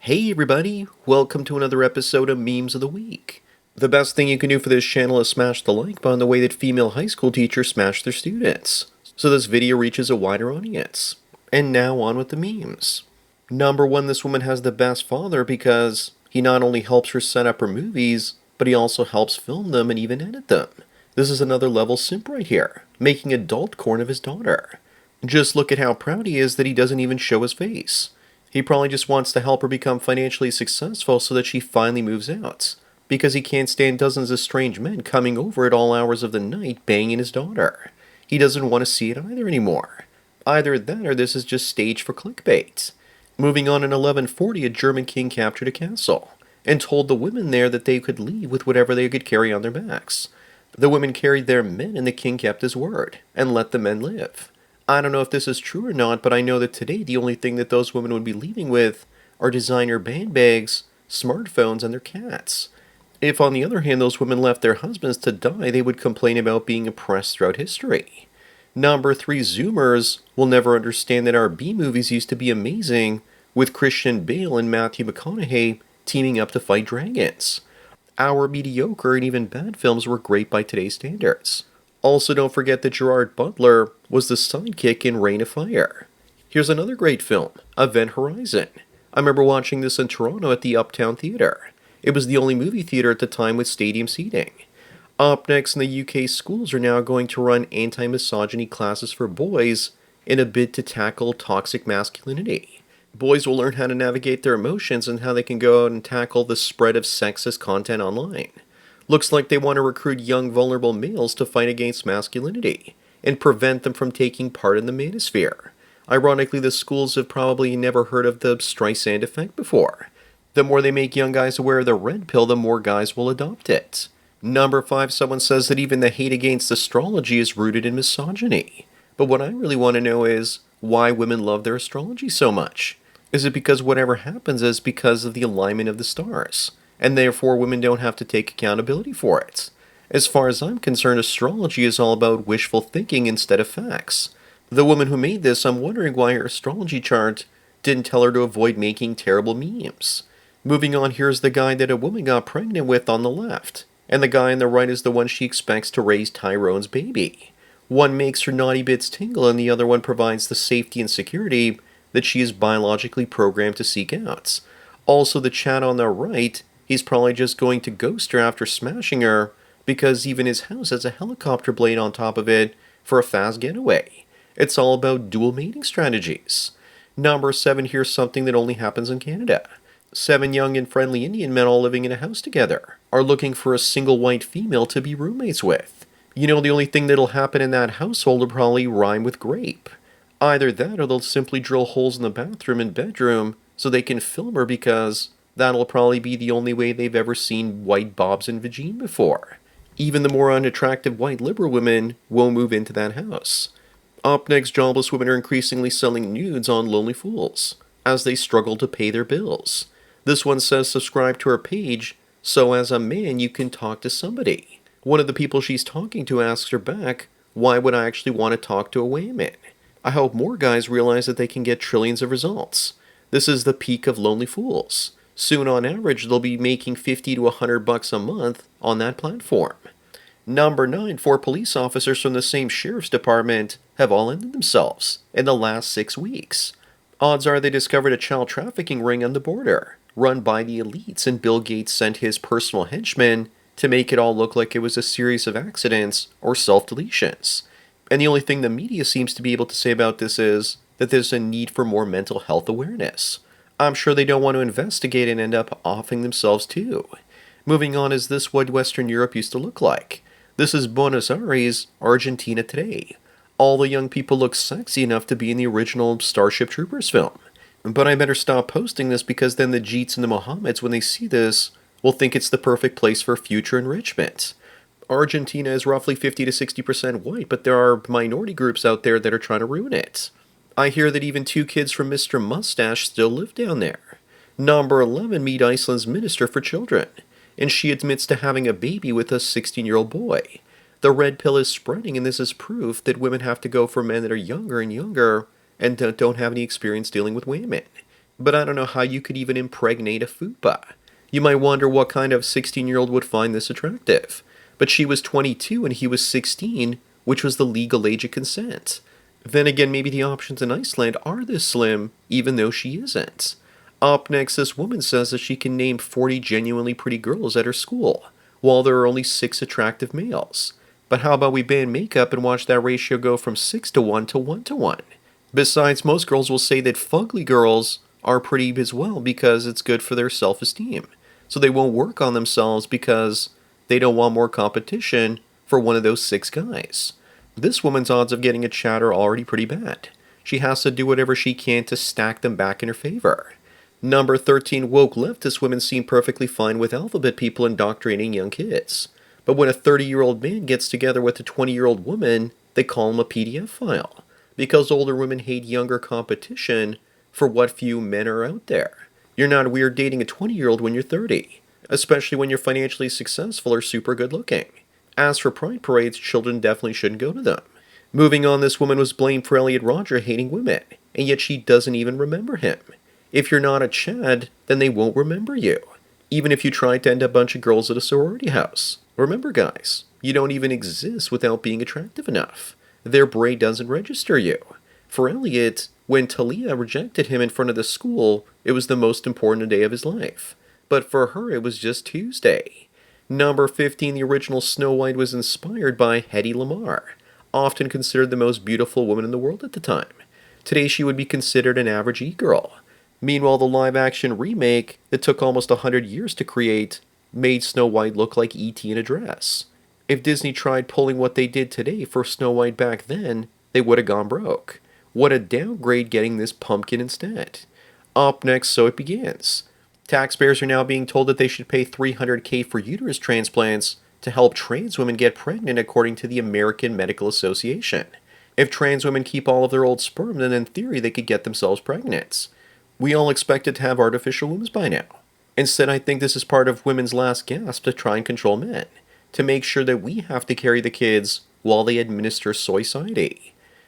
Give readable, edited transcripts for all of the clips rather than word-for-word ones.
Hey everybody, welcome to another episode of Memes of the Week. The best thing you can do for this channel is smash the like button the way that female high school teachers smash their students, so this video reaches a wider audience. And now on with the memes. Number one, this woman has the best father because he not only helps her set up her movies, but he also helps film them and even edit them. This is another level simp right here, making adult corn of his daughter. Just look at how proud he is that he doesn't even show his face. He probably just wants to help her become financially successful so that she finally moves out, because he can't stand dozens of strange men coming over at all hours of the night banging his daughter. He doesn't want to see it either anymore. Either that or this is just staged for clickbait. Moving on in 1140, a German king captured a castle and told the women there that they could leave with whatever they could carry on their backs. The women carried their men and the king kept his word and let the men live. I don't know if this is true or not, but I know that today the only thing that those women would be leaving with are designer handbags, smartphones, and their cats. If, on the other hand, those women left their husbands to die, they would complain about being oppressed throughout history. Number 3, Zoomers will never understand that our B-movies used to be amazing, with Christian Bale and Matthew McConaughey teaming up to fight dragons. Our mediocre and even bad films were great by today's standards. Also, don't forget that Gerard Butler was the sidekick in Reign of Fire. Here's another great film, Event Horizon. I remember watching this in Toronto at the Uptown Theatre. It was the only movie theater at the time with stadium seating. Up next, in the UK, schools are now going to run anti-misogyny classes for boys in a bid to tackle toxic masculinity. Boys will learn how to navigate their emotions and how they can go out and tackle the spread of sexist content online. Looks like they want to recruit young, vulnerable males to fight against masculinity and prevent them from taking part in the manosphere. Ironically, the schools have probably never heard of the Streisand effect before. The more they make young guys aware of the red pill, the more guys will adopt it. Number 5, someone says that even the hate against astrology is rooted in misogyny. But what I really want to know is why women love their astrology so much. Is it because whatever happens is because of the alignment of the stars, and therefore women don't have to take accountability for it? As far as I'm concerned, astrology is all about wishful thinking instead of facts. The woman who made this, I'm wondering why her astrology chart didn't tell her to avoid making terrible memes. Moving on, here's the guy that a woman got pregnant with on the left, and the guy on the right is the one she expects to raise Tyrone's baby. One makes her naughty bits tingle, and the other one provides the safety and security that she is biologically programmed to seek out. Also, the chat on the right, he's probably just going to ghost her after smashing her, because even his house has a helicopter blade on top of it for a fast getaway. It's all about dual mating strategies. Number 7, here's something that only happens in Canada. 7 young and friendly Indian men all living in a house together are looking for a single white female to be roommates with. You know, the only thing that'll happen in that household will probably rhyme with grape. Either that or they'll simply drill holes in the bathroom and bedroom so they can film her, because that'll probably be the only way they've ever seen white bobs and vagine before. Even the more unattractive white liberal women will move into that house. Up next, jobless women are increasingly selling nudes on Lonely Fools as they struggle to pay their bills. This one says subscribe to her page so as a man you can talk to somebody. One of the people she's talking to asks her back, why would I actually want to talk to a woman? I hope more guys realize that they can get trillions of results. This is the peak of Lonely Fools. Soon, on average, they'll be making $50 to $100 a month on that platform. Number 9, 4 police officers from the same sheriff's department have all ended themselves in the last 6 weeks. Odds are they discovered a child trafficking ring on the border, run by the elites, and Bill Gates sent his personal henchmen to make it all look like it was a series of accidents or self-deletions. And the only thing the media seems to be able to say about this is that there's a need for more mental health awareness. I'm sure they don't want to investigate and end up offing themselves too. Moving on, is this what Western Europe used to look like? This is Buenos Aires, Argentina today. All the young people look sexy enough to be in the original Starship Troopers film. But I better stop posting this, because then the Jeets and the Mohammeds, when they see this, will think it's the perfect place for future enrichment. Argentina is roughly 50 to 60% white, but there are minority groups out there that are trying to ruin it. I hear that even 2 kids from Mr. Mustache still live down there. Number 11, meet Iceland's Minister for Children, and she admits to having a baby with a 16-year-old boy. The red pill is spreading, and this is proof that women have to go for men that are younger and younger and don't have any experience dealing with women. But I don't know how you could even impregnate a fupa. You might wonder what kind of 16-year-old would find this attractive. But she was 22 and he was 16, which was the legal age of consent. Then again, maybe the options in Iceland are this slim, even though she isn't. Up next, this woman says that she can name 40 genuinely pretty girls at her school, while there are only 6 attractive males. But how about we ban makeup and watch that ratio go from 6 to 1 to 1 to 1? Besides, most girls will say that fugly girls are pretty as well because it's good for their self-esteem. So they won't work on themselves because they don't want more competition for one of those 6 guys. This woman's odds of getting a chat are already pretty bad. She has to do whatever she can to stack them back in her favor. Number 13, woke leftist women seem perfectly fine with alphabet people indoctrinating young kids. But when a 30-year-old man gets together with a 20-year-old woman, they call him a PDF file. Because older women hate younger competition for what few men are out there. You're not weird dating a 20-year-old when you're 30, especially when you're financially successful or super good looking. As for pride parades, children definitely shouldn't go to them. Moving on, this woman was blamed for Elliot Rodger hating women, and yet she doesn't even remember him. If you're not a Chad, then they won't remember you, even if you tried to end a bunch of girls at a sorority house. Remember, guys, you don't even exist without being attractive enough. Their brain doesn't register you. For Elliot, when Talia rejected him in front of the school, it was the most important day of his life. But for her, it was just Tuesday. Number 15, the original Snow White was inspired by Hedy Lamarr, often considered the most beautiful woman in the world at the time. Today she would be considered an average e-girl. Meanwhile, the live-action remake that took almost 100 years to create made Snow White look like E.T. in a dress. If Disney tried pulling what they did today for Snow White back then, they would have gone broke. What a downgrade getting this pumpkin instead. Up next, so it begins. Taxpayers are now being told that they should pay $300K for uterus transplants to help trans women get pregnant according to the American Medical Association. If trans women keep all of their old sperm, then in theory they could get themselves pregnant. We all expected to have artificial wombs by now. Instead, I think this is part of women's last gasp to try and control men, to make sure that we have to carry the kids while they administer Soy-Side.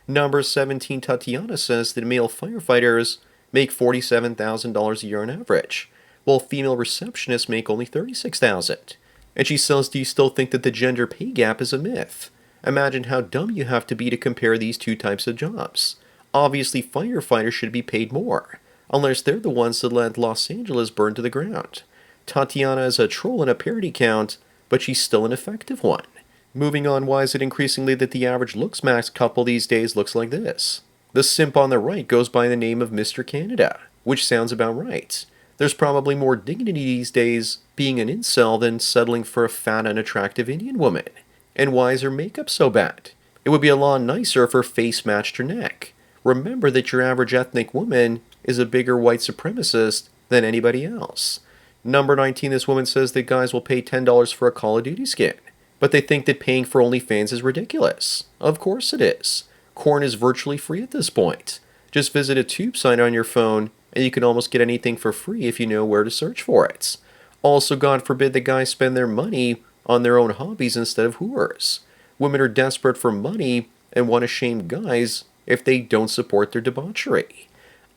Number 17, Tatiana says that male firefighters make $47,000 a year on average, while female receptionists make only $36,000. And she says, do you still think that the gender pay gap is a myth? Imagine how dumb you have to be to compare these two types of jobs. Obviously, firefighters should be paid more, unless they're the ones that let Los Angeles burn to the ground. Tatiana is a troll and a parody count, but she's still an effective one. Moving on, why is it increasingly that the average Looksmaxxing couple these days looks like this? The simp on the right goes by the name of Mr. Canada, which sounds about right. There's probably more dignity these days being an incel than settling for a fat, unattractive Indian woman. And why is her makeup so bad? It would be a lot nicer if her face matched her neck. Remember that your average ethnic woman is a bigger white supremacist than anybody else. Number 19, this woman says that guys will pay $10 for a Call of Duty skin, but they think that paying for OnlyFans is ridiculous. Of course it is. Corn is virtually free at this point. Just visit a tube site on your phone, and you can almost get anything for free if you know where to search for it. Also, God forbid that guys spend their money on their own hobbies instead of whores. Women are desperate for money and want to shame guys if they don't support their debauchery.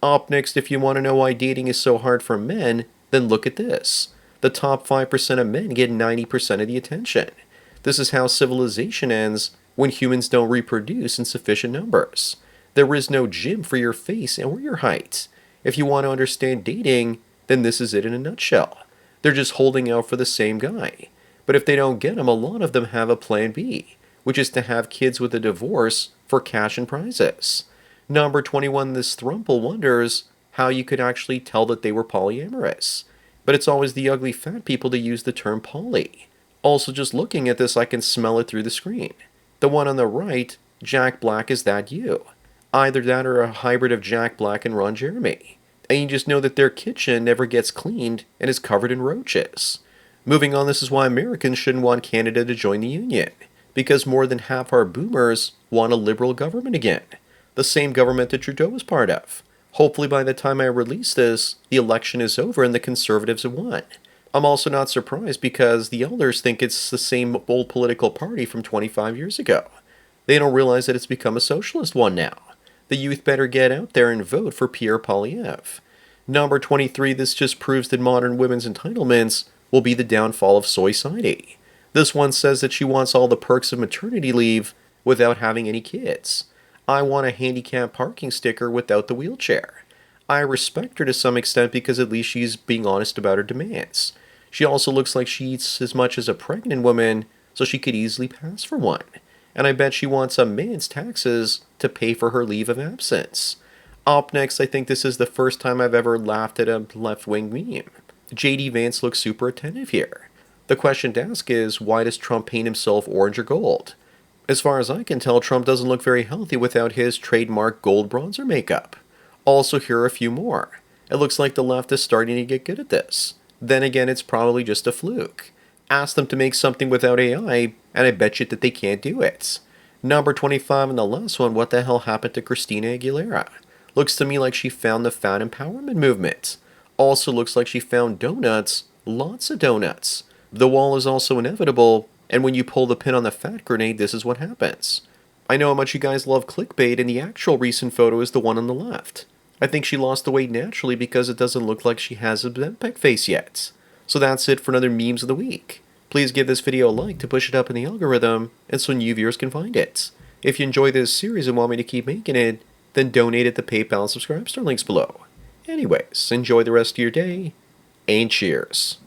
Up next, if you want to know why dating is so hard for men, then look at this. The top 5% of men get 90% of the attention. This is how civilization ends when humans don't reproduce in sufficient numbers. There is no gym for your face or your height. If you want to understand dating, then this is it in a nutshell. They're just holding out for the same guy. But if they don't get him, a lot of them have a plan B, which is to have kids with a divorce for cash and prizes. Number 21, this thrumple wonders how you could actually tell that they were polyamorous. But it's always the ugly fat people that use the term poly. Also, just looking at this, I can smell it through the screen. The one on the right, Jack Black, is that you? Either that or a hybrid of Jack Black and Ron Jeremy. And you just know that their kitchen never gets cleaned and is covered in roaches. Moving on, this is why Americans shouldn't want Canada to join the Union. Because more than half our boomers want a liberal government again. The same government that Trudeau was part of. Hopefully by the time I release this, the election is over and the Conservatives have won. I'm also not surprised because the elders think it's the same old political party from 25 years ago. They don't realize that it's become a socialist one now. The youth better get out there and vote for Pierre Poilievre. Number 23, this just proves that modern women's entitlements will be the downfall of society. This one says that she wants all the perks of maternity leave without having any kids. I want a handicap parking sticker without the wheelchair. I respect her to some extent because at least she's being honest about her demands. She also looks like she eats as much as a pregnant woman, so she could easily pass for one. And I bet she wants a man's taxes to pay for her leave of absence. Up next, I think this is the first time I've ever laughed at a left-wing meme. JD Vance looks super attentive here. The question to ask is, why does Trump paint himself orange or gold? As far as I can tell, Trump doesn't look very healthy without his trademark gold bronzer makeup. Also, here are a few more. It looks like the left is starting to get good at this. Then again, it's probably just a fluke. Ask them to make something without AI, and I bet you that they can't do it. Number 25 and the last one, what the hell happened to Christina Aguilera? Looks to me like she found the fat empowerment movement. Also looks like she found donuts, lots of donuts. The wall is also inevitable, and when you pull the pin on the fat grenade, this is what happens. I know how much you guys love clickbait, and the actual recent photo is the one on the left. I think she lost the weight naturally because it doesn't look like she has a Zempic face yet. So that's it for another Memes of the Week. Please give this video a like to push it up in the algorithm, and so new viewers can find it. If you enjoy this series and want me to keep making it, then donate at the PayPal and Subscribestar links below. Anyways, enjoy the rest of your day, and cheers.